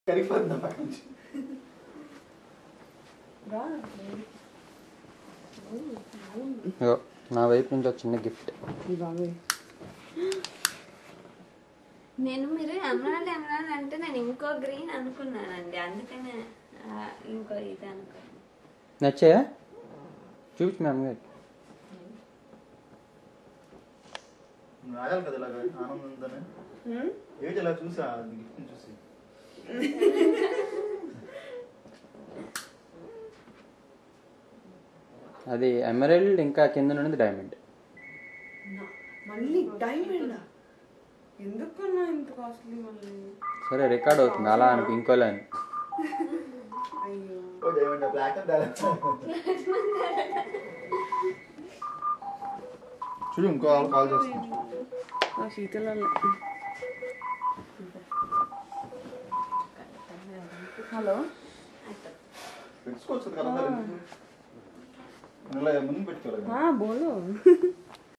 కరిగిపోతుందా పక్క నుంచి నా వైపు నుంచి ఒక చిన్న గిఫ్ట్. నేను మీరు ఎమరాల్డ్ ఎమరాల్డ్ అంటే నేను ఇంకో గ్రీన్ అనుకున్నానండి, అందుకనే ఇంకో ఇది అనుకున్నాను. నచ్చాయా? చూపించు మీ అమ్మగారు. రాగాలి కదా ఇలాగ ఆనందంతోనే ఏంటి ఇలా చూసా గిఫ్ట్ చూసి అది ఎమరాల్డ్, ఇంకా కింద ఉన్నది డైమండ్. మళ్ళీ డైమండ్ ఎందుకన్నా ఇంత కాస్ట్లీ మళ్ళీ? సరే రికార్డ్ అవుతుంది అలా అని ఇంకోలా అని. అయ్యో చూడు ఇంకో కాల్ చేస్తుంది. శీతల హలో పెట్టుకోవచ్చు కదా ముందు పెట్టుకోవాలి. బోలో